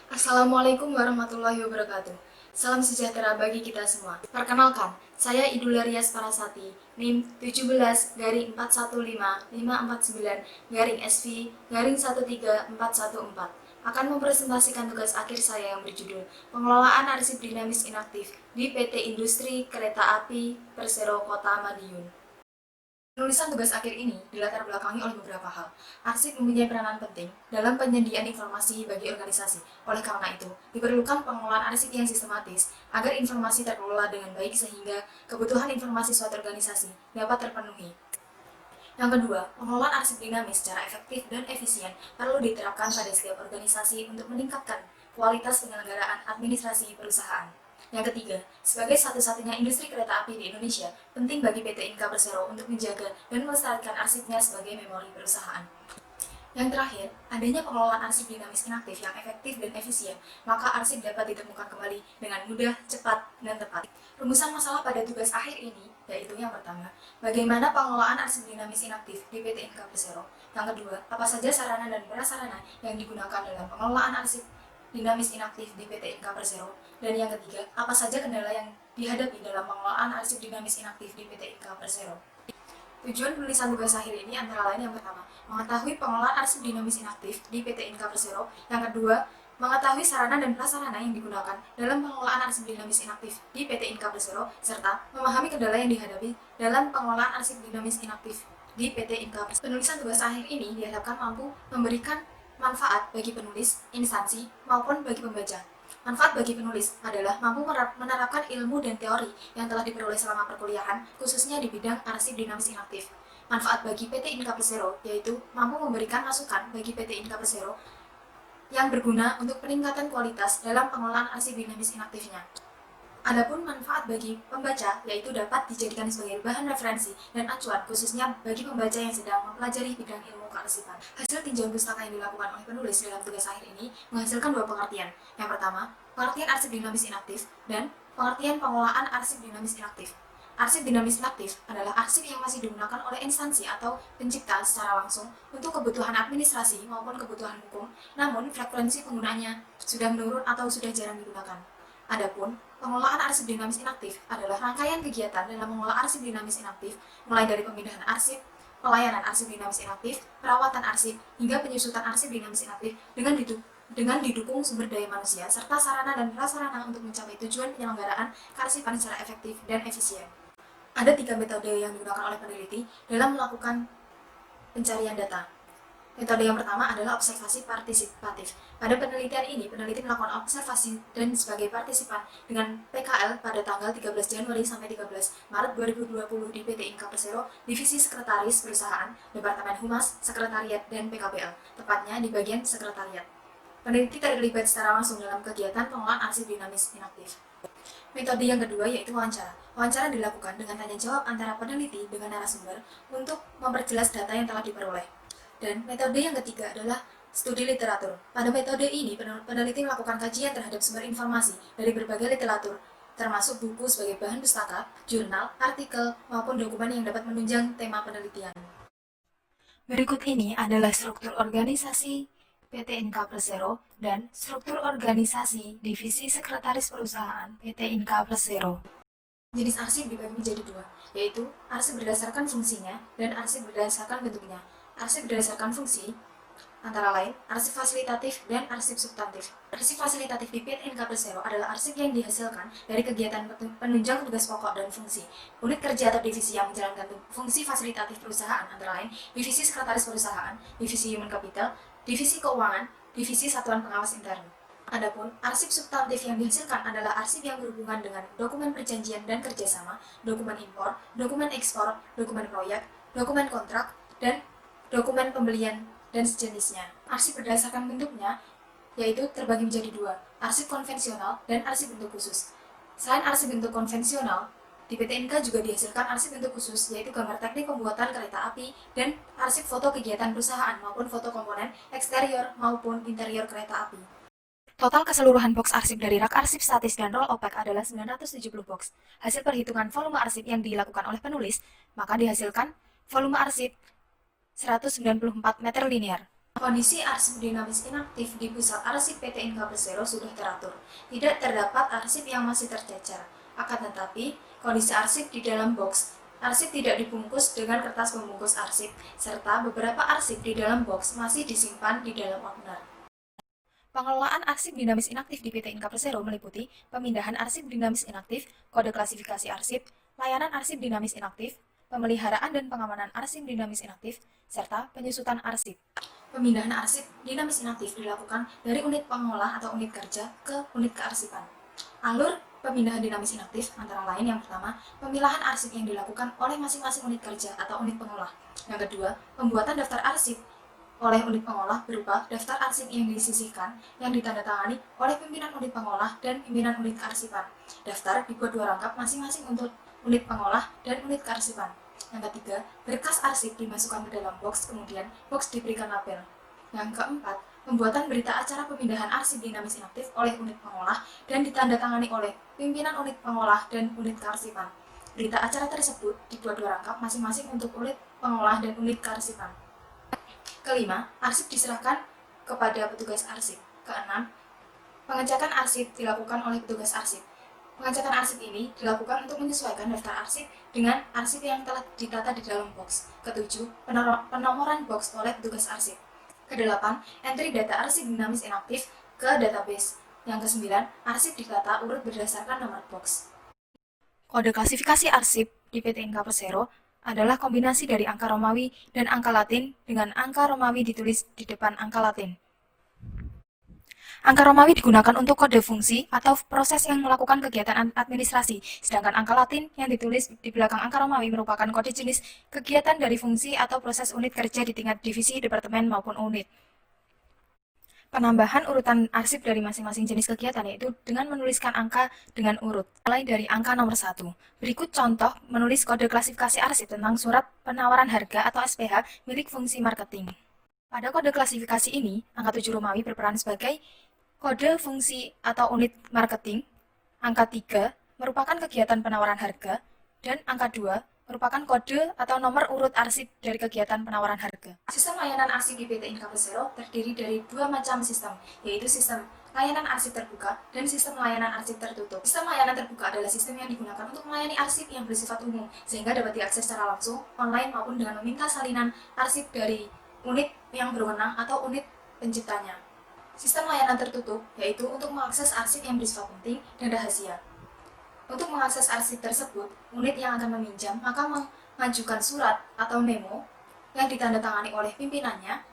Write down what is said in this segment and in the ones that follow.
Assalamualaikum warahmatullahi wabarakatuh. Salam sejahtera bagi kita semua. Perkenalkan, saya Idul Rias Parasati, NIM 17-549-SV-13-414, akan mempresentasikan tugas akhir saya yang berjudul Pengelolaan Arsip Dinamis Inaktif di PT Industri Kereta Api Persero Kota Madiun. Penulisan tugas akhir ini dilatar belakangi oleh beberapa hal. Arsip mempunyai peranan penting dalam penyediaan informasi bagi organisasi. Oleh karena itu, diperlukan pengelolaan arsip yang sistematis agar informasi terkelola dengan baik sehingga kebutuhan informasi suatu organisasi dapat terpenuhi. Yang kedua, pengelolaan arsip dinamis secara efektif dan efisien perlu diterapkan pada setiap organisasi untuk meningkatkan kualitas penyelenggaraan administrasi perusahaan. Yang ketiga, sebagai satu-satunya industri kereta api di Indonesia, penting bagi PT Inka Persero untuk menjaga dan melestarikan arsipnya sebagai memori perusahaan. Yang terakhir, adanya pengelolaan arsip dinamis inaktif yang efektif dan efisien, maka arsip dapat ditemukan kembali dengan mudah, cepat, dan tepat. Rumusan masalah pada tugas akhir ini yaitu yang pertama, bagaimana pengelolaan arsip dinamis inaktif di PT Inka Persero. Yang kedua, apa saja sarana dan prasarana yang digunakan dalam pengelolaan arsip dinamis inaktif di PT Inka Persero. Dan yang ketiga, apa saja kendala yang dihadapi dalam pengelolaan arsip dinamis inaktif di PT Inka Persero. Tujuan penulisan tugas akhir ini antara lain yang pertama, mengetahui pengelolaan arsip dinamis inaktif di PT Inka Persero. Yang kedua, mengetahui sarana dan prasarana yang digunakan dalam pengelolaan arsip dinamis inaktif di PT Inka Persero, serta memahami kendala yang dihadapi dalam pengelolaan arsip dinamis inaktif di PT Inka Persero. Penulisan tugas akhir ini diharapkan mampu memberikan manfaat bagi penulis, instansi, maupun bagi pembaca. Manfaat bagi penulis adalah mampu menerapkan ilmu dan teori yang telah diperoleh selama perkuliahan, khususnya di bidang arsip dinamis inaktif. Manfaat bagi PT Inka Persero yaitu mampu memberikan masukan bagi PT Inka Persero yang berguna untuk peningkatan kualitas dalam pengelolaan arsip dinamis inaktifnya. Adapun manfaat bagi pembaca yaitu dapat dijadikan sebagai bahan referensi dan acuan khususnya bagi pembaca yang sedang mempelajari bidang ilmu kearsipan. Hasil tinjauan pustaka yang dilakukan oleh penulis dalam tugas akhir ini menghasilkan dua pengertian. Yang pertama, pengertian arsip dinamis inaktif dan pengertian pengelolaan arsip dinamis inaktif. Arsip dinamis inaktif adalah arsip yang masih digunakan oleh instansi atau pencipta secara langsung untuk kebutuhan administrasi maupun kebutuhan hukum, namun frekuensi penggunaannya sudah menurun atau sudah jarang digunakan. Adapun pengelolaan arsip dinamis inaktif adalah rangkaian kegiatan dalam mengelola arsip dinamis inaktif, mulai dari pemindahan arsip, pelayanan arsip dinamis inaktif, perawatan arsip, hingga penyusutan arsip dinamis inaktif dengan didukung sumber daya manusia serta sarana dan prasarana untuk mencapai tujuan penyelenggaraan kearsipan secara efektif dan efisien. Ada tiga metode yang digunakan oleh peneliti dalam melakukan pencarian data. Metode yang pertama adalah observasi partisipatif. Pada penelitian ini, peneliti melakukan observasi dan sebagai partisipan dengan PKL pada tanggal 13 Januari sampai 13 Maret 2020 di PT Inka Persero, Divisi Sekretaris Perusahaan, Departemen Humas, Sekretariat, dan PKPL, tepatnya di bagian Sekretariat. Peneliti terlibat secara langsung dalam kegiatan pengelolaan arsip dinamis inaktif. Metode yang kedua yaitu wawancara. Wawancara dilakukan dengan tanya jawab antara peneliti dengan narasumber untuk memperjelas data yang telah diperoleh. Dan metode yang ketiga adalah studi literatur. Pada metode ini, peneliti melakukan kajian terhadap sumber informasi dari berbagai literatur, termasuk buku sebagai bahan pustaka, jurnal, artikel, maupun dokumen yang dapat menunjang tema penelitian. Berikut ini adalah struktur organisasi PT Inka Persero dan struktur organisasi Divisi Sekretaris Perusahaan PT Inka Persero. Jenis arsip dibagi menjadi dua, yaitu arsip berdasarkan fungsinya dan arsip berdasarkan bentuknya. Arsip berdasarkan fungsi antara lain arsip fasilitatif dan arsip substantif. Arsip fasilitatif di PT Inka Persero adalah arsip yang dihasilkan dari kegiatan penunjang tugas pokok dan fungsi unit kerja atau divisi yang menjalankan fungsi fasilitatif perusahaan, antara lain divisi sekretaris perusahaan, divisi human capital, divisi keuangan, divisi satuan pengawas intern. Adapun arsip substantif yang dihasilkan adalah arsip yang berhubungan dengan dokumen perjanjian dan kerjasama, dokumen impor, dokumen ekspor, dokumen proyek, dokumen kontrak, dan dokumen pembelian dan sejenisnya. Arsip berdasarkan bentuknya yaitu terbagi menjadi dua, arsip konvensional dan arsip bentuk khusus. Selain arsip bentuk konvensional, di PT Inka juga dihasilkan arsip bentuk khusus, yaitu gambar teknik pembuatan kereta api dan arsip foto kegiatan perusahaan maupun foto komponen eksterior maupun interior kereta api. Total keseluruhan box arsip dari rak arsip statis dan roll opak adalah 970 box. Hasil perhitungan volume arsip yang dilakukan oleh penulis, maka dihasilkan volume arsip 194 meter linear. Kondisi arsip dinamis inaktif di pusat arsip PT Inka Persero sudah teratur. Tidak terdapat arsip yang masih tercecer. Akan tetapi, kondisi arsip di dalam box arsip tidak dibungkus dengan kertas pembungkus arsip, serta beberapa arsip di dalam box masih disimpan di dalam opener. Pengelolaan arsip dinamis inaktif di PT Inka Persero meliputi pemindahan arsip dinamis inaktif, kode klasifikasi arsip, layanan arsip dinamis inaktif, pemeliharaan dan pengamanan arsip dinamis inaktif, serta penyusutan arsip. Pemindahan arsip dinamis inaktif dilakukan dari unit pengolah atau unit kerja ke unit kearsipan. Alur pemindahan dinamis inaktif antara lain yang pertama, pemilahan arsip yang dilakukan oleh masing-masing unit kerja atau unit pengolah. Yang kedua, pembuatan daftar arsip oleh unit pengolah berupa daftar arsip yang disisihkan yang ditandatangani oleh pimpinan unit pengolah dan pimpinan unit kearsipan. Daftar dibuat 2 rangkap masing-masing untuk unit pengolah dan unit kearsipan. Yang ketiga, berkas arsip dimasukkan ke dalam box, kemudian box diberikan label. Yang keempat, pembuatan berita acara pemindahan arsip dinamis inaktif oleh unit pengolah dan ditandatangani oleh pimpinan unit pengolah dan unit kearsipan. Berita acara tersebut dibuat 2 rangkap masing-masing untuk unit pengolah dan unit kearsipan. Kelima, arsip diserahkan kepada petugas arsip. Keenam, pengecekan arsip dilakukan oleh petugas arsip. Pengecekan arsip ini dilakukan untuk menyesuaikan daftar arsip dengan arsip yang telah ditata di dalam box. Ketujuh, penomoran box oleh petugas arsip. Kedelapan, entry data arsip dinamis inaktif ke database. Yang kesembilan, arsip ditata urut berdasarkan nomor box. Kode klasifikasi arsip di PT Inka Persero adalah kombinasi dari angka Romawi dan angka Latin dengan angka Romawi ditulis di depan angka Latin. Angka Romawi digunakan untuk kode fungsi atau proses yang melakukan kegiatan administrasi, sedangkan angka Latin yang ditulis di belakang angka Romawi merupakan kode jenis kegiatan dari fungsi atau proses unit kerja di tingkat divisi, departemen, maupun unit. Penambahan urutan arsip dari masing-masing jenis kegiatan yaitu dengan menuliskan angka dengan urut, mulai dari angka nomor 1. Berikut contoh menulis kode klasifikasi arsip tentang surat penawaran harga atau SPH milik fungsi marketing. Pada kode klasifikasi ini, angka 7 Romawi berperan sebagai kode fungsi atau unit marketing, angka 3 merupakan kegiatan penawaran harga, dan angka 2 merupakan kode atau nomor urut arsip dari kegiatan penawaran harga. Sistem layanan arsip di PT Inka Persero terdiri dari 2 macam sistem, yaitu sistem layanan arsip terbuka dan sistem layanan arsip tertutup. Sistem layanan terbuka adalah sistem yang digunakan untuk melayani arsip yang bersifat umum, sehingga dapat diakses secara langsung, online maupun dengan meminta salinan arsip dari unit yang berwenang atau unit penciptanya. Sistem layanan tertutup yaitu untuk mengakses arsip yang bersifat penting dan rahasia. Untuk mengakses arsip tersebut, unit yang akan meminjam maka mengajukan surat atau memo yang ditandatangani oleh pimpinannya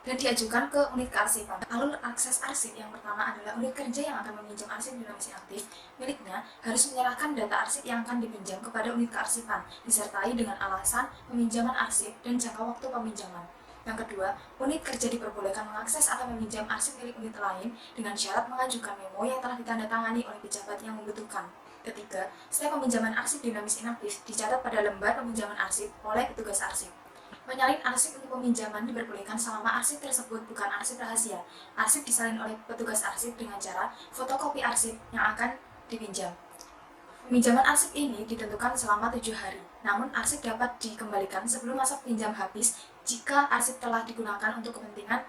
dan diajukan ke unit kearsipan. Alur akses arsip yang pertama adalah unit kerja yang akan meminjam arsip dinamis inaktif miliknya harus menyerahkan data arsip yang akan dipinjam kepada unit kearsipan, disertai dengan alasan peminjaman arsip dan jangka waktu peminjaman. Yang kedua, unit kerja diperbolehkan mengakses atau meminjam arsip milik unit lain dengan syarat mengajukan memo yang telah ditandatangani oleh pejabat yang membutuhkan. Ketiga, setiap peminjaman arsip dinamis inaktif dicatat pada lembar peminjaman arsip oleh petugas arsip. Menyalin arsip untuk peminjaman diperbolehkan selama arsip tersebut bukan arsip rahasia. Arsip disalin oleh petugas arsip dengan cara fotokopi arsip yang akan dipinjam. Peminjaman arsip ini ditentukan selama 7 hari, namun arsip dapat dikembalikan sebelum masa pinjam habis jika arsip telah digunakan untuk kepentingan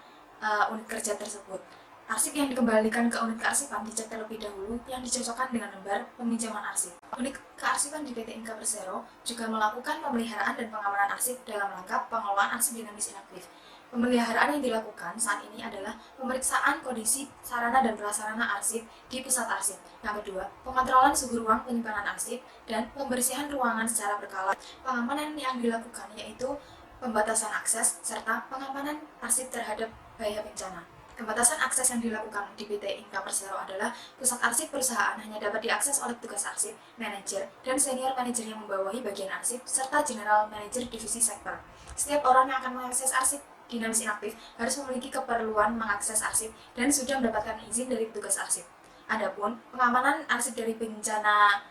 unit kerja tersebut. Arsip yang dikembalikan ke unit kearsipan dicek terlebih dahulu yang dicocokkan dengan lembar peminjaman arsip. Unit kearsipan di PT Inka Persero juga melakukan pemeliharaan dan pengamanan arsip dalam rangka pengelolaan arsip dinamis inaktif. Pemeliharaan yang dilakukan saat ini adalah pemeriksaan kondisi sarana dan prasarana arsip di pusat arsip. Yang kedua, pengontrolan suhu ruang penyimpanan arsip dan pembersihan ruangan secara berkala. Pengamanan yang dilakukan yaitu pembatasan akses serta pengamanan arsip terhadap bahaya bencana. Pembatasan akses yang dilakukan di PT Inka Persero adalah pusat arsip perusahaan hanya dapat diakses oleh petugas arsip, manajer, dan senior manajer yang membawahi bagian arsip, serta general manager divisi sektor. Setiap orang yang akan mengakses arsip dinamis inaktif harus memiliki keperluan mengakses arsip dan sudah mendapatkan izin dari petugas arsip. Adapun pengamanan arsip dari bencana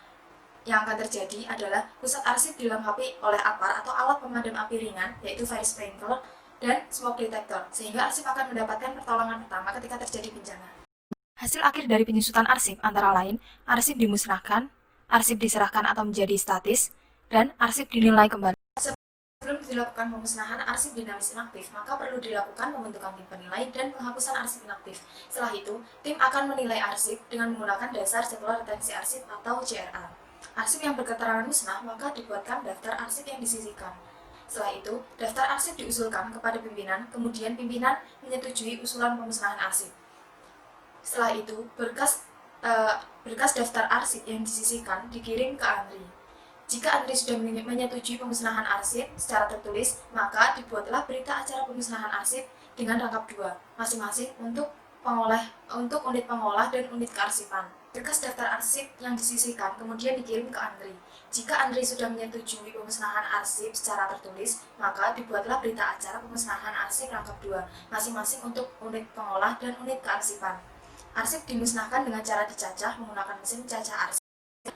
yang akan terjadi adalah pusat arsip dilengkapi oleh APAR atau alat pemadam api ringan, yaitu fire sprinkler dan smoke detector, sehingga arsip akan mendapatkan pertolongan pertama ketika terjadi bencana. Hasil akhir dari penyusutan arsip antara lain, arsip dimusnahkan, arsip diserahkan atau menjadi statis, dan arsip dinilai kembali. Sebelum dilakukan pemusnahan arsip dinamis inaktif, maka perlu dilakukan pembentukan tim penilai dan penghapusan arsip inaktif. Setelah itu, tim akan menilai arsip dengan menggunakan dasar jadwal retensi arsip atau JRA. Arsip yang berketerangan musnah maka dibuatkan daftar arsip yang disisihkan. Setelah itu, daftar arsip diusulkan kepada pimpinan, kemudian pimpinan menyetujui usulan pemusnahan arsip. Setelah itu, berkas daftar arsip yang disisihkan dikirim ke Andri. Jika Andri sudah menyetujui pemusnahan arsip secara tertulis, maka dibuatlah berita acara pemusnahan arsip dengan rangkap 2, masing-masing untuk unit pengolah dan unit kearsipan. Berkas daftar arsip yang disisihkan kemudian dikirim ke Andri. Jika Andri sudah menyetujui pemusnahan arsip secara tertulis, maka dibuatlah berita acara pemusnahan arsip rangkap 2, masing-masing untuk unit pengolah dan unit kearsipan. Arsip dimusnahkan dengan cara dicacah menggunakan mesin cacah arsip.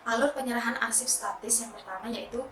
Alur penyerahan arsip statis yang pertama yaitu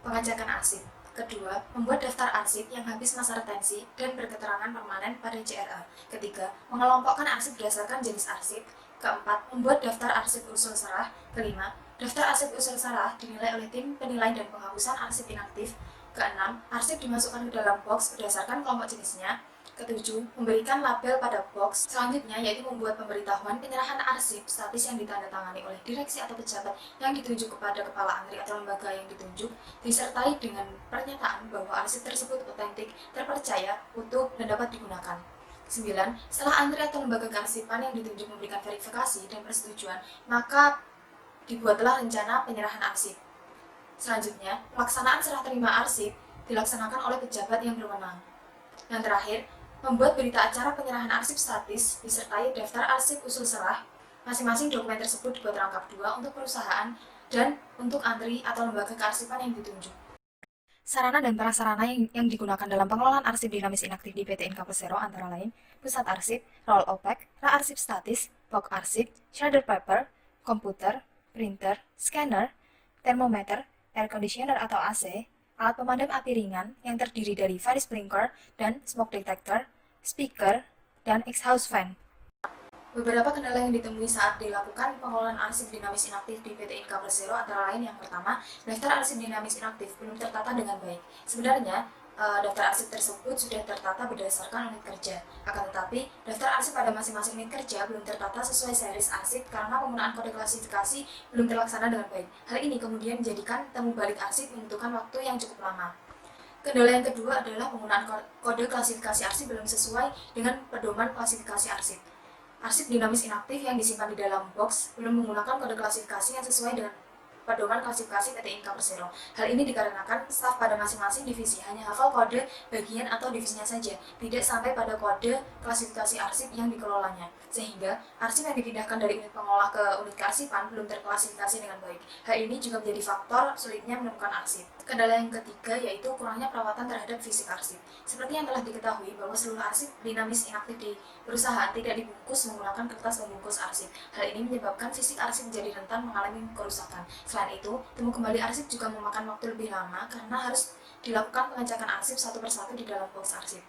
pengajakan arsip. Kedua, membuat daftar arsip yang habis masa retensi dan berketerangan permanen pada JRA. Ketiga, mengelompokkan arsip berdasarkan jenis arsip. Keempat, membuat daftar arsip usul serah. Kelima, daftar arsip usul serah dinilai oleh tim penilai dan penghapusan arsip inaktif. Keenam, arsip dimasukkan ke dalam box berdasarkan kelompok jenisnya. Ketujuh, memberikan label pada box. Selanjutnya yaitu membuat pemberitahuan penyerahan arsip statis yang ditandatangani oleh direksi atau pejabat yang ditunjuk kepada kepala Andri atau lembaga yang ditunjuk, disertai dengan pernyataan bahwa arsip tersebut otentik, terpercaya, utuh, dan dapat digunakan. 9. Setelah Andri atau lembaga kearsipan yang ditunjuk memberikan verifikasi dan persetujuan, maka dibuatlah rencana penyerahan arsip. Selanjutnya, pelaksanaan serah terima arsip dilaksanakan oleh pejabat yang berwenang. Yang terakhir, membuat berita acara penyerahan arsip statis disertai daftar arsip usul serah. Masing-masing dokumen tersebut dibuat rangkap 2 untuk perusahaan dan untuk Andri atau lembaga kearsipan yang ditunjuk. Sarana dan prasarana yang digunakan dalam pengelolaan arsip dinamis inaktif di PT Inka Persero antara lain pusat arsip, roll opaque, rak arsip statis, box arsip, shredder paper, komputer, printer, scanner, termometer, air conditioner atau AC, alat pemadam api ringan yang terdiri dari fire sprinkler dan smoke detector, speaker, dan exhaust fan. Beberapa kendala yang ditemui saat dilakukan pengelolaan arsip dinamis inaktif di PT Inka Persero antara lain yang pertama, daftar arsip dinamis inaktif belum tertata dengan baik. Sebenarnya, daftar arsip tersebut sudah tertata berdasarkan unit kerja. Akan tetapi, daftar arsip pada masing-masing unit kerja belum tertata sesuai series arsip karena penggunaan kode klasifikasi belum terlaksana dengan baik. Hal ini kemudian menjadikan temu balik arsip membutuhkan waktu yang cukup lama. Kendala yang kedua adalah penggunaan kode klasifikasi arsip belum sesuai dengan pedoman klasifikasi arsip. Arsip dinamis inaktif yang disimpan di dalam box belum menggunakan kode klasifikasi yang sesuai dengan pedoman klasifikasi PT Inka Persero. Hal ini dikarenakan staf pada masing-masing divisi hanya hafal kode bagian atau divisinya saja, tidak sampai pada kode klasifikasi arsip yang dikelolanya. Sehingga arsip yang dipindahkan dari unit pengolah ke unit kearsipan belum terklasifikasi dengan baik. Hal ini juga menjadi faktor sulitnya menemukan arsip. Kendala yang ketiga yaitu kurangnya perawatan terhadap fisik arsip. Seperti yang telah diketahui bahwa seluruh arsip dinamis inaktif di perusahaan tidak dibungkus menggunakan kertas pembungkus arsip. Hal ini menyebabkan fisik arsip menjadi rentan mengalami kerusakan. Selain itu, temu kembali arsip juga memakan waktu lebih lama karena harus dilakukan pengecekan arsip satu persatu di dalam box arsip.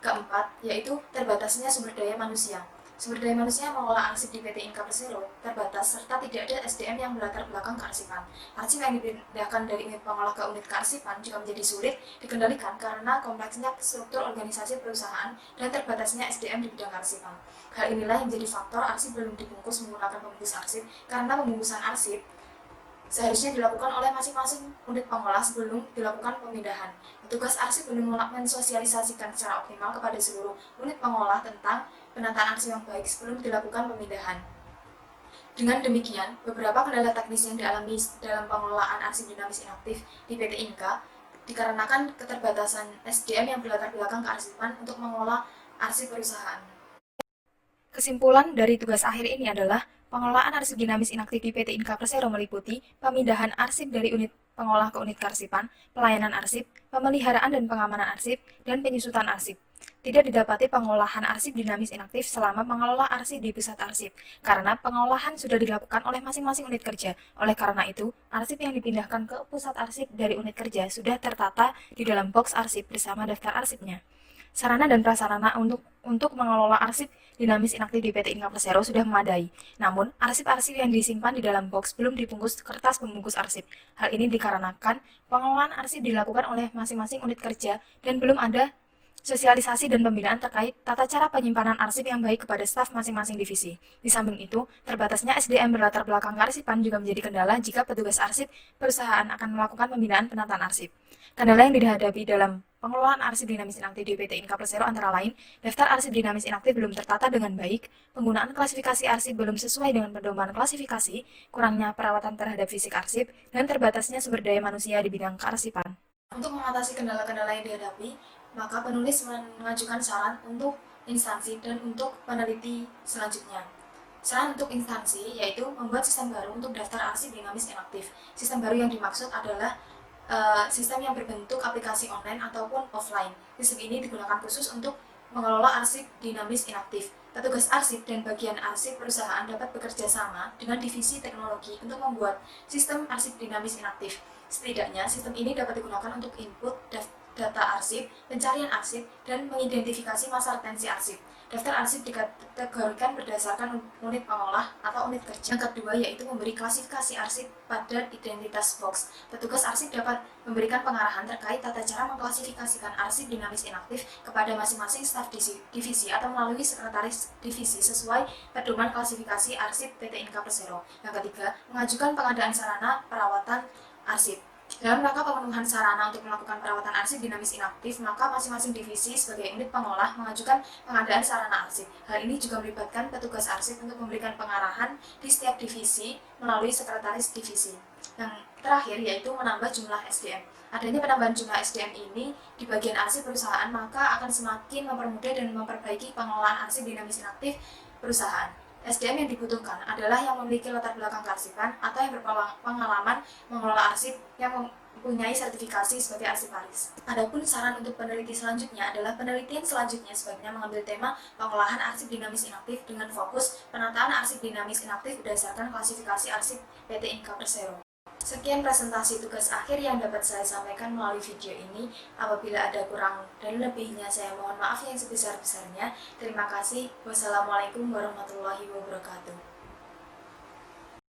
Keempat, yaitu terbatasnya sumber daya manusia. Sumber daya manusia yang mengolah arsip di PT Inka Persero terbatas serta tidak ada SDM yang berlatar belakang kearsipan. Arsip yang dipindahkan dari unit pengolah ke unit kearsipan juga menjadi sulit dikendalikan karena kompleksnya struktur organisasi perusahaan dan terbatasnya SDM di bidang kearsipan. Hal inilah yang menjadi faktor arsip belum dibungkus menggunakan pembungkus arsip karena pembungkusan arsip seharusnya dilakukan oleh masing-masing unit pengolah sebelum dilakukan pemindahan. Petugas arsip belum mensosialisasikan secara optimal kepada seluruh unit pengolah tentang penataan arsip yang baik sebelum dilakukan pemindahan. Dengan demikian, beberapa kendala teknis yang dialami dalam pengelolaan arsip dinamis inaktif di PT Inka dikarenakan keterbatasan SDM yang berlatar belakang kearsipan untuk mengolah arsip perusahaan. Kesimpulan dari tugas akhir ini adalah pengelolaan arsip dinamis inaktif di PT Inka Persero meliputi pemindahan arsip dari unit pengolah ke unit kearsipan, pelayanan arsip, pemeliharaan dan pengamanan arsip, dan penyusutan arsip. Tidak didapati pengolahan arsip dinamis inaktif selama mengelola arsip di pusat arsip, karena pengolahan sudah dilakukan oleh masing-masing unit kerja. Oleh karena itu, arsip yang dipindahkan ke pusat arsip dari unit kerja sudah tertata di dalam box arsip bersama daftar arsipnya. Sarana dan prasarana untuk mengelola arsip dinamis inaktif di PT Inka Persero sudah memadai. Namun, arsip-arsip yang disimpan di dalam box belum dibungkus kertas pembungkus arsip. Hal ini dikarenakan pengelolaan arsip dilakukan oleh masing-masing unit kerja dan belum ada sosialisasi dan pembinaan terkait tata cara penyimpanan arsip yang baik kepada staf masing-masing divisi. Di samping itu, terbatasnya SDM berlatar belakang kearsipan juga menjadi kendala jika petugas arsip perusahaan akan melakukan pembinaan penataan arsip. Kendala yang dihadapi dalam pengelolaan arsip dinamis inaktif di PT Inka Persero antara lain, daftar arsip dinamis inaktif belum tertata dengan baik, penggunaan klasifikasi arsip belum sesuai dengan pedoman klasifikasi, kurangnya perawatan terhadap fisik arsip, dan terbatasnya sumber daya manusia di bidang kearsipan. Untuk mengatasi kendala-kendala yang dihadapi, maka penulis mengajukan saran untuk instansi dan untuk peneliti selanjutnya. Saran untuk instansi yaitu membuat sistem baru untuk daftar arsip dinamis inaktif. Sistem baru yang dimaksud adalah sistem yang berbentuk aplikasi online ataupun offline. Sistem ini digunakan khusus untuk mengelola arsip dinamis inaktif. Petugas arsip dan bagian arsip perusahaan dapat bekerja sama dengan divisi teknologi untuk membuat sistem arsip dinamis inaktif. Setidaknya, sistem ini dapat digunakan untuk input data arsip, pencarian arsip, dan mengidentifikasi masa retensi arsip. Daftar arsip dikategorikan berdasarkan unit pengolah atau unit kerja. Yang kedua yaitu memberi klasifikasi arsip pada identitas box. Petugas arsip dapat memberikan pengarahan terkait tata cara mengklasifikasikan arsip dinamis inaktif kepada masing-masing staf divisi atau melalui sekretaris divisi sesuai pedoman klasifikasi arsip PT Inka Persero. Yang ketiga, mengajukan pengadaan sarana perawatan arsip. Dalam rangka pemenuhan sarana untuk melakukan perawatan arsip dinamis inaktif, maka masing-masing divisi sebagai unit pengolah mengajukan pengadaan sarana arsip. Hal ini juga melibatkan petugas arsip untuk memberikan pengarahan di setiap divisi melalui sekretaris divisi. Yang terakhir yaitu menambah jumlah SDM. Adanya penambahan jumlah SDM ini di bagian arsip perusahaan maka akan semakin mempermudah dan memperbaiki pengelolaan arsip dinamis inaktif perusahaan. SDM yang dibutuhkan adalah yang memiliki latar belakang kearsipan atau yang berpengalaman mengelola arsip yang mempunyai sertifikasi sebagai arsiparis. Adapun saran untuk peneliti selanjutnya adalah penelitian selanjutnya sebaiknya mengambil tema pengolahan arsip dinamis inaktif dengan fokus penataan arsip dinamis inaktif berdasarkan klasifikasi arsip PT Inka Persero. Sekian presentasi tugas akhir yang dapat saya sampaikan melalui video ini. Apabila ada kurang dan lebihnya, saya mohon maaf yang sebesar-besarnya. Terima kasih. Wassalamualaikum warahmatullahi wabarakatuh.